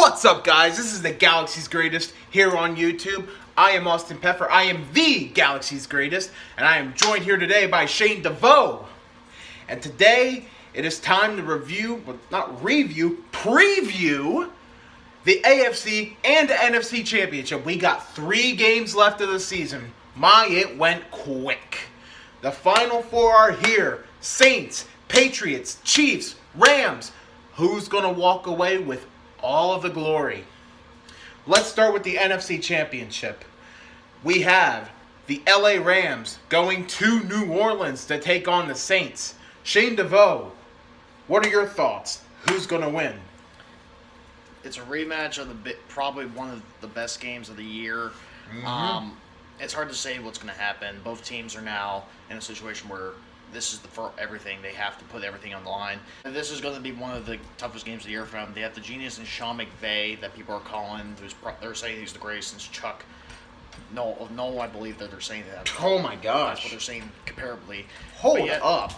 What's up, guys? This is the Galaxy's Greatest here on YouTube. I am Austin Peffer. I am the Galaxy's Greatest, and I am joined here today by Shane DeVoe. And today, it is time to preview the AFC and the NFC Championship. We got 3 games left of the season. It went quick. The Final Four are here. Saints, Patriots, Chiefs, Rams. Who's going to walk away with all of the glory? Let's start with the NFC Championship. We have the LA Rams going to New Orleans to take on the Saints. Shane DeVoe, what are your thoughts? Who's going to win? It's a rematch of probably one of the best games of the year. It's hard to say what's going to happen. Both teams are now in a situation where this is for everything. They have to put everything on the line. And this is going to be one of the toughest games of the year for them. They have the genius in Sean McVay that people are calling. They're saying he's the greatest since Chuck. No, I believe that they're saying that. Oh my gosh. That's what they're saying comparably. Hold up.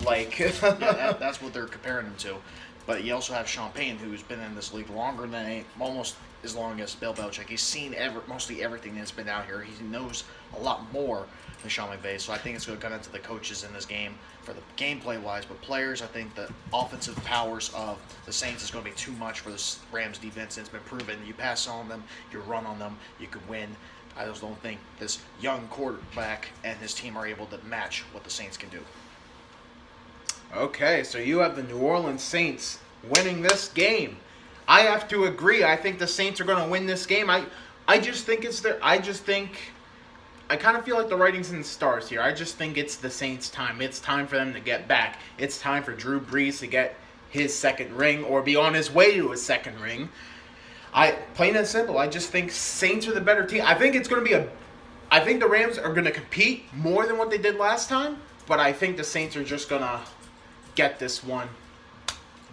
That's what they're comparing him to. But you also have Sean Payton, who's been in this league longer than almost as long as Bill Belichick. He's seen mostly everything that's been out here. He knows a lot more than Sean McVay. So I think it's going to come down to the coaches in this game for the gameplay-wise. But players, I think the offensive powers of the Saints is going to be too much for the Rams defense. It's been proven. You pass on them, you run on them, you could win. I just don't think this young quarterback and his team are able to match what the Saints can do. Okay, so you have the New Orleans Saints winning this game. I have to agree. I think the Saints are going to win this game. I just think it's their. I kind of feel like the writing's in the stars here. I just think it's the Saints' time. It's time for them to get back. It's time for Drew Brees to get his second ring or be on his way to his second ring. Plain and simple. I just think Saints are the better team. I think it's going to be I think the Rams are going to compete more than what they did last time, but I think the Saints are just going to get this one.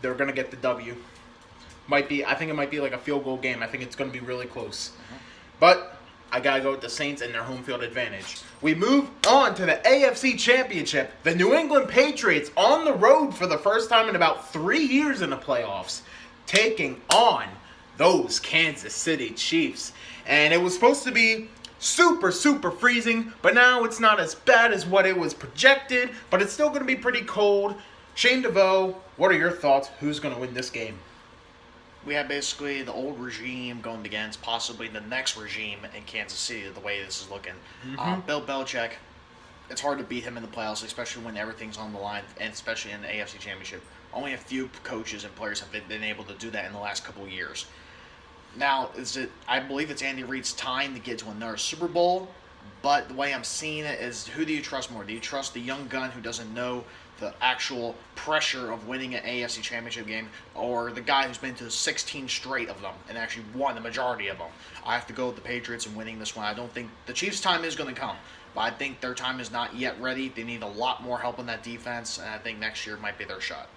They're going to get the W. I think it might be like a field goal game. I think it's going to be really close. But I got to go with the Saints and their home field advantage. We move on to the AFC Championship. The New England Patriots on the road for the first time in about 3 years in the playoffs, taking on those Kansas City Chiefs. And it was supposed to be super freezing, but now it's not as bad as what it was projected, but it's still going to be pretty cold. Shane DeVoe, what are your thoughts? Who's going to win this game? We have basically the old regime going against possibly the next regime in Kansas City, the way this is looking. Bill Belichick, it's hard to beat him in the playoffs, especially when everything's on the line, and especially in the AFC Championship. Only a few coaches and players have been able to do that in the last couple of years. Now, I believe it's Andy Reid's time to get to another Super Bowl, but the way I'm seeing it is, who do you trust more? Do you trust the young gun who doesn't know the actual pressure of winning an AFC Championship game, or the guy who's been to 16 straight of them and actually won the majority of them? I have to go with the Patriots and winning this one. I don't think the Chiefs' time is going to come, but I think their time is not yet ready. They need a lot more help on that defense, and I think next year might be their shot.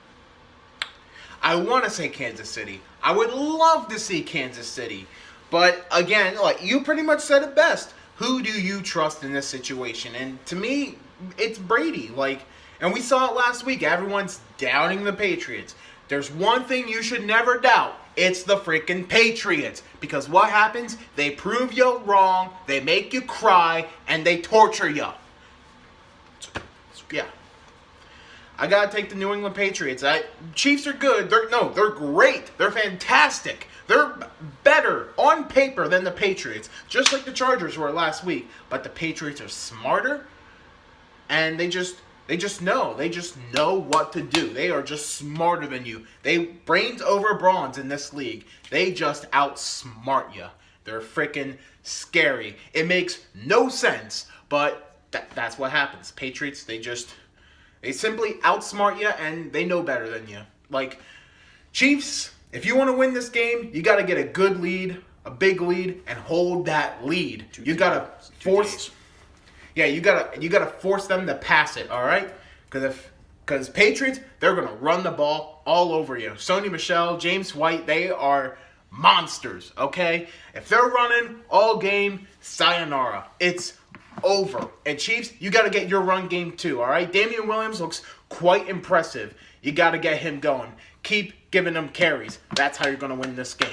I want to say Kansas City. I would love to see Kansas City. But again, like you pretty much said it best. Who do you trust in this situation? And to me, it's Brady. And we saw it last week. Everyone's doubting the Patriots. There's one thing you should never doubt. It's the freaking Patriots. Because what happens? They prove you wrong, they make you cry, and they torture you. Yeah. I got to take the New England Patriots. Chiefs are good. They're great. They're fantastic. They're better on paper than the Patriots. Just like the Chargers were last week. But the Patriots are smarter. And they just know. They just know what to do. They are just smarter than you. They brains over bronze in this league. They just outsmart you. They're freaking scary. It makes no sense, but that's what happens. Patriots, they simply outsmart you, and they know better than you. Chiefs, if you want to win this game, you got to get a good lead, a big lead, and hold that lead. You got to force. Yeah, you gotta force them to pass it, all right? Because Patriots, they're gonna run the ball all over you. Sony Michel, James White, they are monsters, okay? If they're running all game, sayonara. It's over. And Chiefs, you gotta get your run game too, all right? Damian Williams looks quite impressive. You gotta get him going. Keep giving them carries. That's how you're gonna win this game.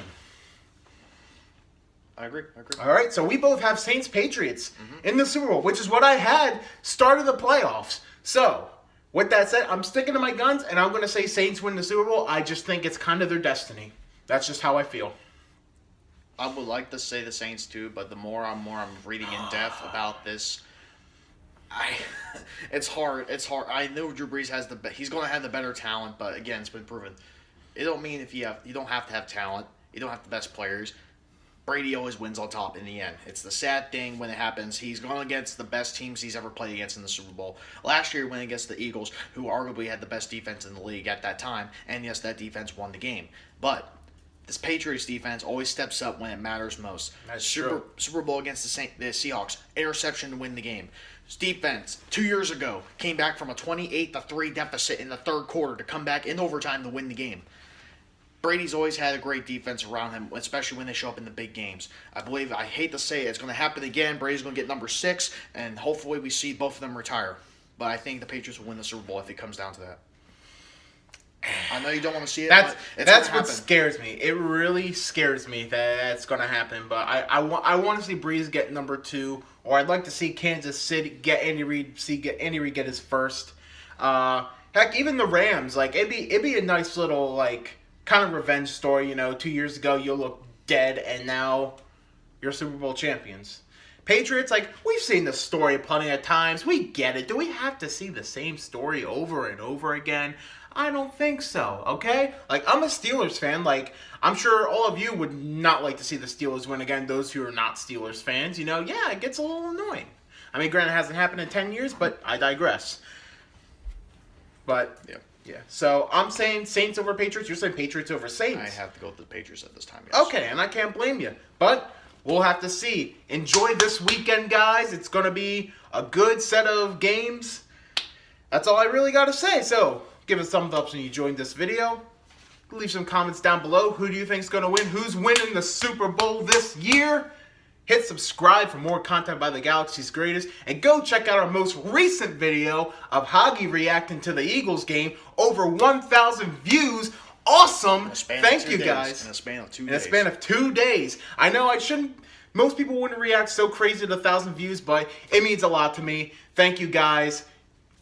I agree. All right, so we both have Saints-Patriots in the Super Bowl, which is what I had start of the playoffs. So, with that said, I'm sticking to my guns, and I'm going to say Saints win the Super Bowl. I just think it's kind of their destiny. That's just how I feel. I would like to say the Saints too, but the more I'm reading in depth about this, it's hard. I know Drew Brees he's going to have the better talent, but again, it's been proven. It don't mean you don't have to have talent. You don't have the best players. Brady always wins on top in the end. It's the sad thing when it happens. He's going against the best teams he's ever played against in the Super Bowl. Last year, he went against the Eagles, who arguably had the best defense in the league at that time, and yes, that defense won the game. But this Patriots defense always steps up when it matters most. That's true. Super Bowl against the Seahawks, interception to win the game. This defense 2 years ago came back from a 28-3 deficit in the third quarter to come back in overtime to win the game. Brady's always had a great defense around him, especially when they show up in the big games. I hate to say it's going to happen again. Brady's going to get number 6, and hopefully we see both of them retire. But I think the Patriots will win the Super Bowl if it comes down to that. I know you don't want to see it. That's what scares me. It really scares me that that's going to happen. But I want to see Breeze get number 2, or I'd like to see Kansas City get Andy Reid. Get Andy Reid get his first. Heck, even the Rams. Like it'd be a nice little kind of revenge story. 2 years ago you look dead, and now you're Super Bowl champions. Patriots, we've seen this story plenty of times. We get it. Do we have to see the same story over and over again? I don't think so, okay? I'm a Steelers fan. I'm sure all of you would not like to see the Steelers win again, those who are not Steelers fans. Yeah, it gets a little annoying. I mean, granted, it hasn't happened in 10 years, but I digress. But, yeah. So, I'm saying Saints over Patriots. You're saying Patriots over Saints. I have to go with the Patriots at this time, yes. Okay, and I can't blame you. But we'll have to see. Enjoy this weekend, guys. It's going to be a good set of games. That's all I really got to say. So, give us a thumbs up when you enjoyed this video. Leave some comments down below. Who do you think is going to win? Who's winning the Super Bowl this year? Hit subscribe for more content by the Galaxy's Greatest. And go check out our most recent video of Hagi reacting to the Eagles game. Over 1,000 views. Awesome. Thank you, guys. In a span of 2 days. In a span of 2 days. I know I shouldn't. Most people wouldn't react so crazy to 1,000 views, but it means a lot to me. Thank you, guys.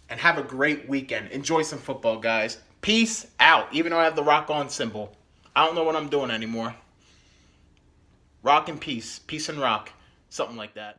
And have a great weekend. Enjoy some football, guys. Peace out. Even though I have the rock on symbol. I don't know what I'm doing anymore. Rock and peace. Peace and rock. Something like that.